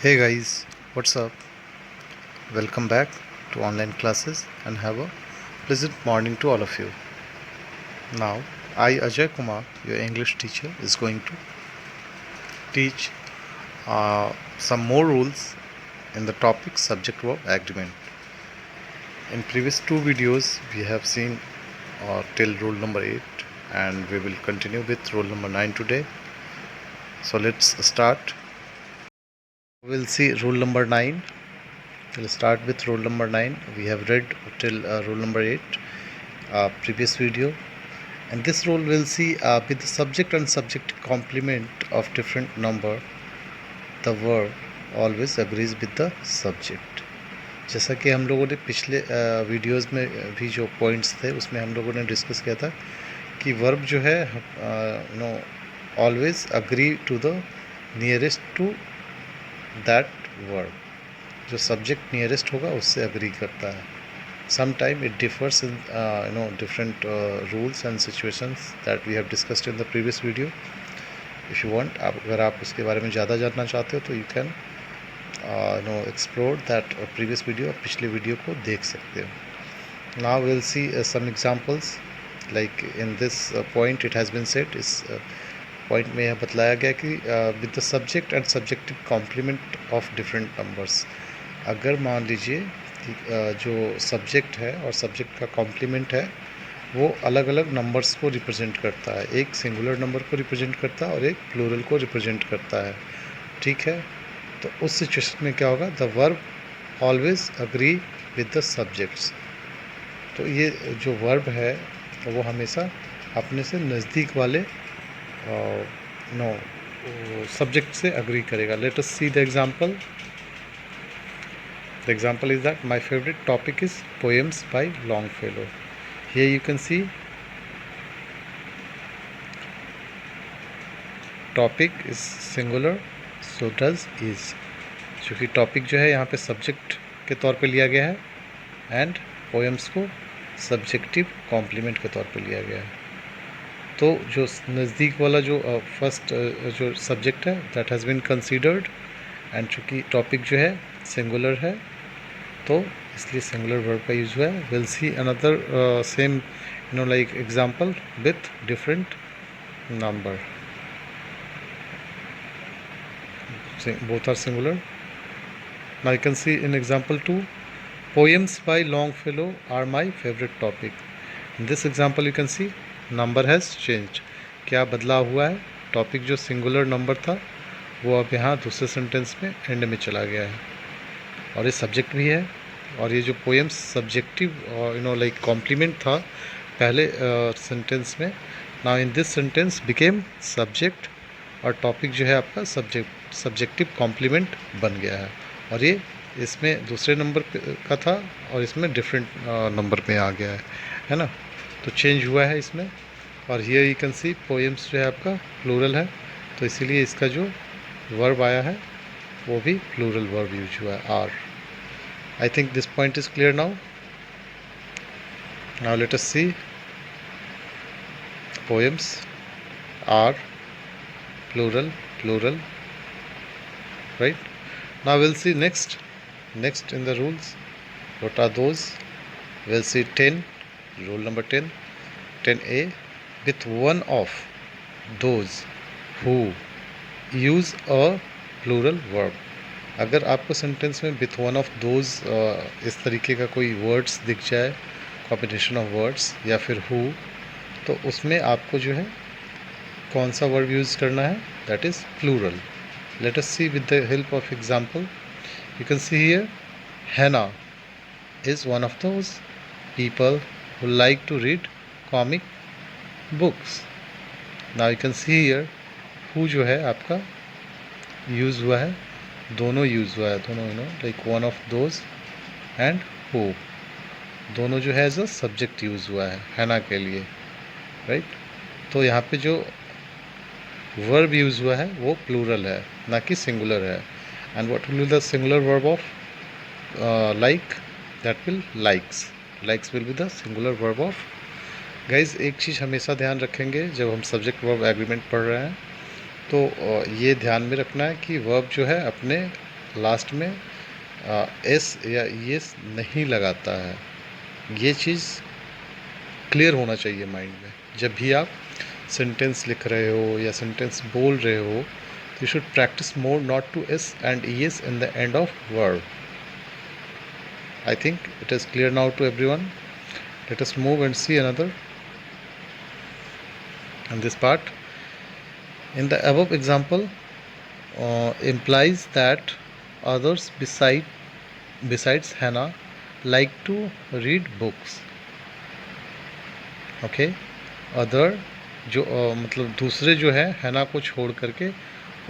Hey guys, what's up? Welcome back to online classes and have a pleasant morning to all of you. Now, I Ajay Kumar, your English teacher, is going to teach some more rules in the topic subject verb agreement. In previous two videos, we have seen till rule number 8 and we will continue with rule number 9 today. So let's start. We'll see rule number 9. We'll start with rule number 9. We have read till rule number 8 previous video, and this rule will see with the subject and subject complement of different number, the verb always agrees with the subject. जैसा कि हम लोगों ने पिछले videos में भी जो points थे उसमें हम लोगों ने डिस्कस किया था कि वर्ब जो है always agree to the nearest to that verb, जो सब्जेक्ट नियरेस्ट होगा उससे अग्री करता है. Sometime it differs in different rules and situations that we have discussed in the previous video. If you want, अगर आप उसके बारे में ज़्यादा जानना चाहते हो तो you can explore that previous video, पिछले वीडियो को देख सकते हो. Now we'll see some examples. Like in this point it has been said, इस point में यह बतलाया गया कि with the subject and subjective complement of different numbers. अगर मान लीजिए जो सब्जेक्ट है और सब्जेक्ट का कॉम्प्लीमेंट है वो अलग अलग नंबर्स को रिप्रेजेंट करता है, एक सिंगुलर नंबर को रिप्रेजेंट करता है और एक प्लूरल को रिप्रेजेंट करता है. ठीक है, तो उस सिचुएशन में क्या होगा? The verb always agree with the subjects. तो ये जो वर्ब है वो हमेशा अपने से नज़दीक वाले सब्जेक्ट से अग्री करेगा. Late us see the example. The example is that my favorite topic is poems by Longfellow. Here you can see topic is singular, so does is. क्योंकि टॉपिक जो है यहाँ पे सब्जेक्ट के तौर पे लिया गया है एंड पोएम्स को सब्जेक्टिव कॉम्प्लीमेंट के तौर पे लिया गया है. तो जो नज़दीक वाला जो फर्स्ट जो सब्जेक्ट है that has been considered, and चूँकि टॉपिक जो है सिंगुलर है तो इसलिए सिंगुलर वर्ब का यूज हुआ है. Will see another same like example with different number. Both are singular. Now you can see in example 2, poems by Longfellow are my favourite topic. In this example you can see number has change. क्या बदलाव हुआ है? Topic जो singular number था वो अब यहाँ दूसरे सेंटेंस में एंड में चला गया है और ये सब्जेक्ट भी है. और ये जो पोएम्स सब्जेक्टिव लाइक कॉम्प्लीमेंट था पहले सेंटेंस में, now in this sentence became subject और टॉपिक जो है आपका सब्जेक्टिव कॉम्प्लीमेंट बन गया है. और ये इसमें दूसरे नंबर का था और इसमें डिफरेंट नंबर पे आ गया है ना. तो चेंज हुआ है इसमें. और here you can C poems जो है आपका प्लूरल है तो इसीलिए इसका जो वर्ब आया है वो भी प्लूरल वर्ब यूज हुआ है, are. I think this point is clear now. Now let us see. Poems are plural, plural, right? Now we'll see next in the rules. What are those? We'll see 10, rule number 10, 10A, with one of those who use a plural verb. अगर आपको sentence में with one of those इस तरीके का कोई words दिख जाए, combination of words या फिर हु, तो उसमें आपको जो है कौन सा वर्ब यूज़ करना है? That is plural. Let us see with the help of example. You can see here Hannah is one of those people who like to read comic books. Now you can see here who जो है आपका use हुआ है, दोनों use हुआ है, दोनों like one of those and who, दोनों जो है एज अ सब्जेक्ट यूज़ हुआ है हैना के लिए, राइट. तो यहाँ पे जो वर्ब यूज़ हुआ है वो प्लूरल है ना कि सिंगुलर है. And what will be the singular verb of like? That will likes. Likes will be the singular verb of. Guys एक चीज़ हमेशा ध्यान रखेंगे जब हम सब्जेक्ट वर्ब एग्रीमेंट पढ़ रहे हैं तो ये ध्यान में रखना है कि वर्ब जो है अपने लास्ट में एस या एस नहीं लगाता है। ये चीज़ क्लियर होना चाहिए माइंड में। जब भी आप सेंटेंस लिख रहे हो या सेंटेंस बोल रहे हो, you should practice more not to s and es in the end of verb. I think it is clear now to everyone. Let us move and see another in this part. In the above example implies that others besides Hannah like to read books. Okay, other जो मतलब दूसरे जो है हैना को छोड़ करके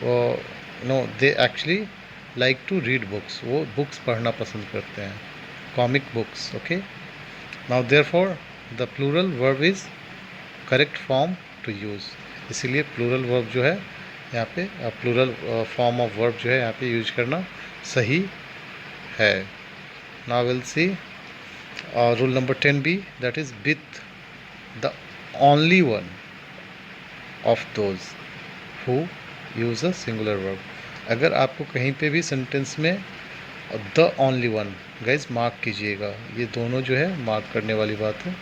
no they actually like to read books, वो बुक्स पढ़ना पसंद करते हैं, comic books. Okay, now therefore the plural verb is correct form to use, इसीलिए प्लूरल वर्ब जो है यहाँ पे प्लूरल फॉर्म ऑफ वर्ब जो है यहाँ पे यूज करना सही है। Now will C rule number 10b, that is with the only one of those who use a singular verb. अगर आपको कहीं पे भी सेंटेंस में the only one, guys mark कीजिएगा, ये दोनों जो है मार्क करने वाली बात है,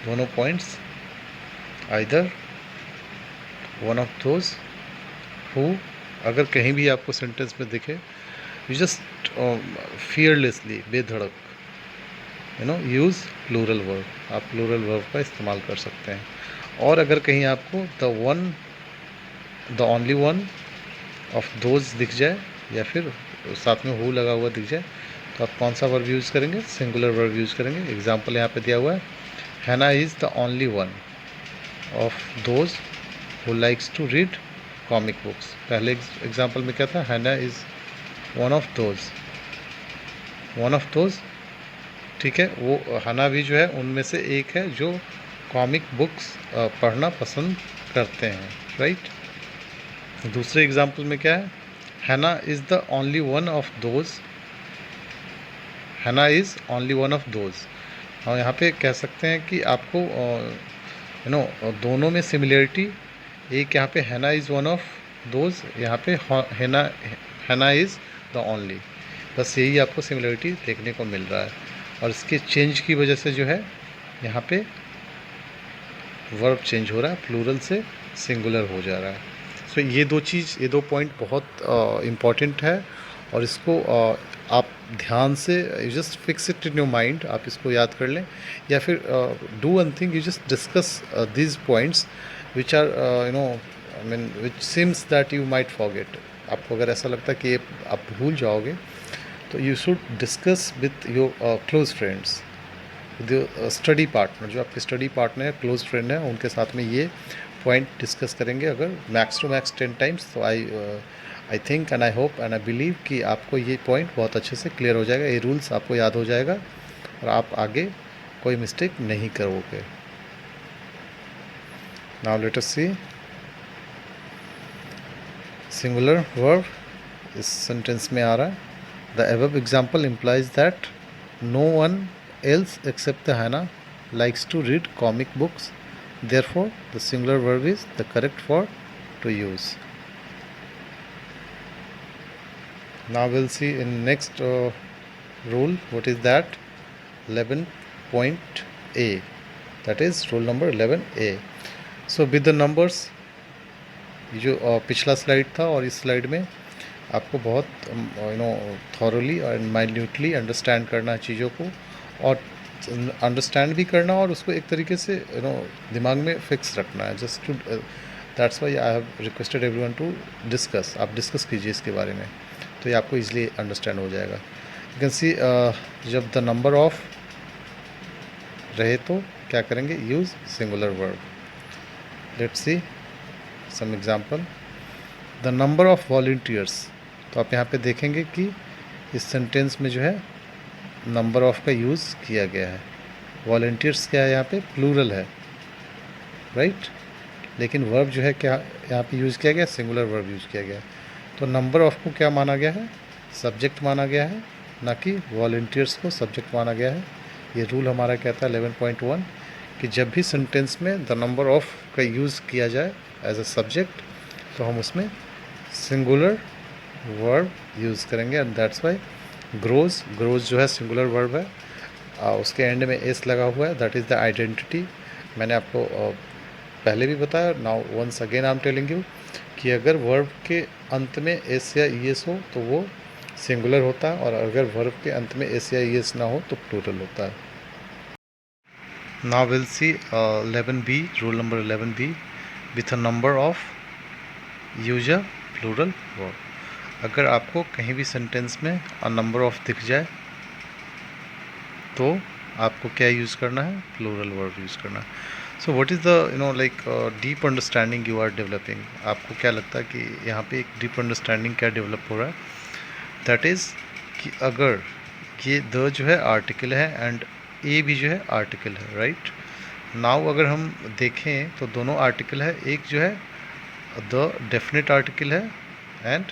दोनों points. Either one of those who, अगर कहीं भी आपको सेंटेंस में दिखे, यू जस्ट फियरलेसली, बेधड़क यूज़ प्लूरल वर्ब, आप प्लूरल वर्ब का इस्तेमाल कर सकते हैं। और अगर कहीं आपको the only one of those दिख जाए या फिर साथ में हु लगा हुआ दिख जाए, तो आप कौन सा वर्ब यूज़ करेंगे? सिंगुलर वर्ब यूज़ करेंगे। एग्जाम्पल यहाँ पे दिया हुआ है, Hannah is the only one of those who likes to read comic books. पहले एग्जाम्पल में क्या था? हैना इज़ वन ऑफ दोज, ठीक है, वो हना भी जो है उनमें से एक है जो कॉमिक बुक्स पढ़ना पसंद करते हैं, राइट। दूसरे एग्जाम्पल में क्या है? Hannah is the only one of those, Hannah is only one of those. और यहाँ पे कह सकते हैं कि आपको दोनों में सिमिलरिटी, एक यहाँ पे हैना इज़ वन ऑफ दोज, यहाँ पे हैना इज़ द ओनली, बस यही आपको सिमिलरिटी देखने को मिल रहा है। और इसके चेंज की वजह से जो है यहाँ पे वर्ब चेंज हो रहा है, प्लूरल से सिंगुलर हो जा रहा है। सो ये दो पॉइंट बहुत इम्पॉर्टेंट है, और इसको आप ध्यान से you just fix it in your mind, आप इसको याद कर लें, या फिर do one thing, you just discuss these points which are I mean which seems that you might forget. आपको अगर ऐसा लगता है कि आप भूल जाओगे, तो you should discuss with your close friends, with study partner, जो आपके स्टडी पार्टनर है, क्लोज फ्रेंड है, उनके साथ में ये पॉइंट डिस्कस करेंगे। अगर मैक्स टू मैक्स 10 टाइम्स, तो I think and I hope and I believe कि आपको ये पॉइंट बहुत अच्छे से क्लियर हो जाएगा, ये रूल्स आपको याद हो जाएगा और आप आगे कोई मिस्टेक नहीं करोगे। Now let us see singular verb इस सेंटेंस में आ रहा है, the above example implies that no one else except the Hannah likes to read comic books, therefore the singular verb is the correct for to use. Now we'll see in next rule, what is that? 11.a, that is rule number 11a. so with the numbers, जो पिछला slide था और इस slide में आपको बहुत thoroughly and minutely understand करना है चीज़ों को, और अंडरस्टैंड भी करना, और उसको एक तरीके से दिमाग में फिक्स रखना है। Just to that's why I have requested everyone to discuss, आप डिस्कस कीजिए इसके बारे में, तो ये आपको इजीली अंडरस्टैंड हो जाएगा। यू कैन सी जब द नंबर ऑफ रहे तो क्या करेंगे? Use singular verb. Let's see some example, the number of volunteers, तो आप यहाँ पे देखेंगे कि इस सेंटेंस में जो है नंबर ऑफ का यूज़ किया गया है। वॉलंटियर्स क्या है? यहाँ पे प्लूरल है, राइट, लेकिन वर्ब जो है क्या यहाँ पे यूज़ किया गया? सिंगुलर वर्ब यूज़ किया गया है। तो नंबर ऑफ को क्या माना गया है? सब्जेक्ट माना गया है, ना कि वॉलंटियर्स को सब्जेक्ट माना गया है। ये रूल हमारा कहता है 11.1 कि जब भी सेंटेंस में द नंबर ऑफ का यूज़ किया जाए एज अ सब्जेक्ट, तो हम उसमें सिंगुलर वर्ब यूज़ करेंगे and that's why grows, grows जो है सिंगुलर वर्ब है, उसके एंड में एस लगा हुआ है, दैट इज़ द आइडेंटिटी। मैंने आपको पहले भी बताया, now once again I am telling you कि अगर वर्ब के अंत में एस या ई एस हो तो वो सिंगुलर होता है, और अगर वर्ब के अंत में एस या ई एस ना हो तो प्लूरल होता है। Now will see 11B, rule number 11B, with a number of use a plural verb. अगर आपको कहीं भी सेंटेंस में अ नंबर ऑफ दिख जाए तो आपको क्या यूज़ करना है, प्लूरल वर्ब यूज़ करना है। So what is the like deep understanding you are developing. आपको क्या लगता है कि यहाँ पे एक डीप अंडरस्टैंडिंग क्या डेवलप हो रहा है, दैट इज़ कि अगर ये द जो है आर्टिकल है एंड ए भी जो है आर्टिकल है, राइट। नाउ अगर हम देखें तो दोनों आर्टिकल है, एक जो है द डेफिनेट आर्टिकल है एंड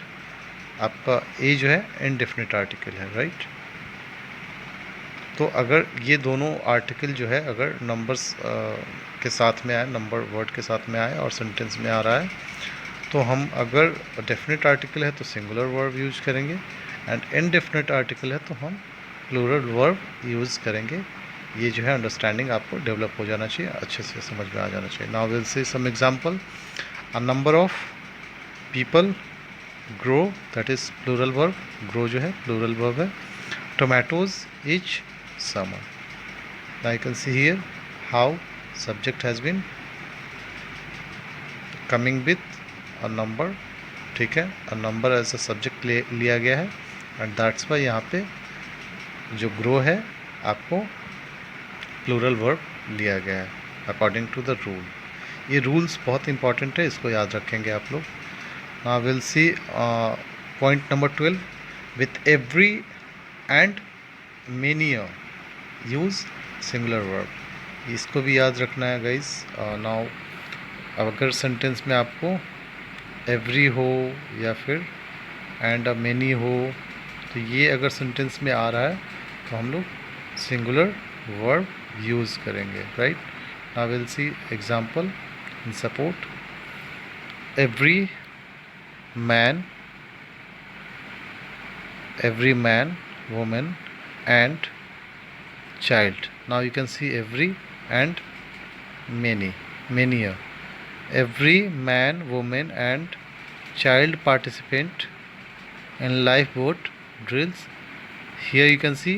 आपका ए जो है इनडेफिनेट आर्टिकल है, राइट। तो अगर ये दोनों आर्टिकल जो है अगर नंबर्स के साथ में आए, नंबर वर्ड के साथ में आए और सेंटेंस में आ रहा है, तो हम अगर डेफिनेट आर्टिकल है तो सिंगुलर वर्ब यूज करेंगे एंड इनडेफिनेट आर्टिकल है तो हम प्लूरल वर्ब यूज़ करेंगे। ये जो है अंडरस्टैंडिंग आपको डेवलप हो जाना चाहिए, अच्छे से समझ में आ जाना चाहिए। Now will see some example. A number of people grow, that is plural verb, grow जो है प्लूरल वर्ब है। Tomatoes each summer. Now you can see here how subject has been coming with a number, ठीक है, a number as a subject लिया गया है and that's why यहाँ पे जो ग्रो है आपको प्लूरल वर्ब लिया गया है अकॉर्डिंग टू द रूल। ये रूल्स बहुत इंपॉर्टेंट है, इसको याद रखेंगे आप लोग। Now will see point number 12, with every and many use singular verb. इसको भी याद रखना है गाइस। नाउ अगर सेंटेंस में आपको एवरी हो या फिर एंड मेनी हो, तो ये अगर सेंटेंस में आ रहा है तो हम लोग सिंगुलर वर्ब यूज़ करेंगे, right. Now will C example in support. Every man, women and child. Now you can see every and many here. Every man, woman and child participant in lifeboat drills. Here you can see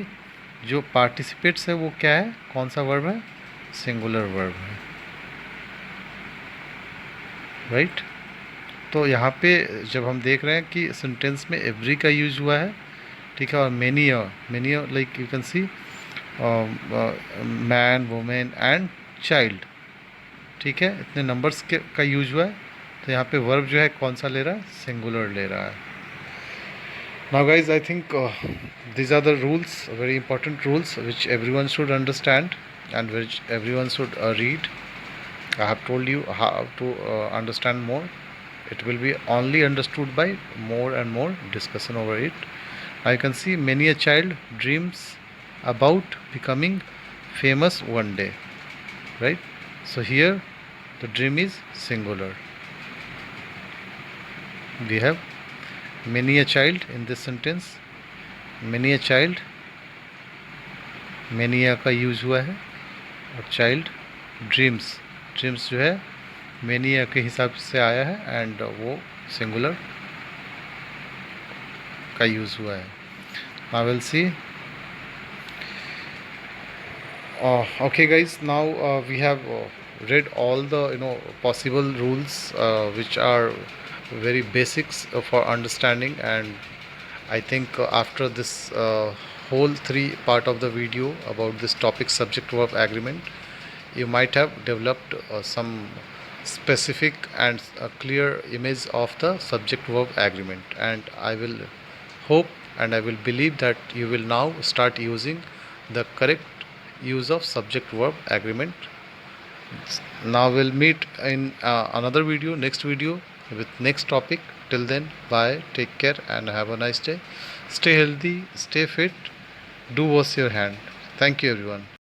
जो participants है वो क्या है, कौन सा verb है, singular verb है, right. तो यहाँ पे जब हम देख रहे हैं कि सेंटेंस में एवरी का यूज हुआ है, ठीक है, और many like you can C man, women and child, ठीक है, इतने नंबर्स के का यूज हुआ है, तो यहाँ पे वर्ब जो है कौन सा ले रहा है, सिंगुलर ले रहा है। Now guys I think these are the rules, very important rules which everyone should understand and which everyone should read. I have told you how to understand more. It will be only understood by more and more discussion over it. Now you can see many a child dreams about becoming famous one day, right. So here the dream is singular. We have many a child in this sentence, many a child, many a का use हुआ है, और child dreams जो है many a के हिसाब से आया है एंड वो सिंगुलर का यूज हुआ है। I will see. Okay guys, now we have read all the possible rules which are very basics for understanding, and I think after this whole 3 part of the video about this topic subject verb agreement, you might have developed some specific and clear image of the subject verb agreement, and I will hope and I will believe that you will now start using the correct use of subject verb agreement. Now we'll meet in another video, next video with next topic. Till then, bye, take care and have a nice day. Stay healthy, stay fit, do wash your hand. Thank you everyone.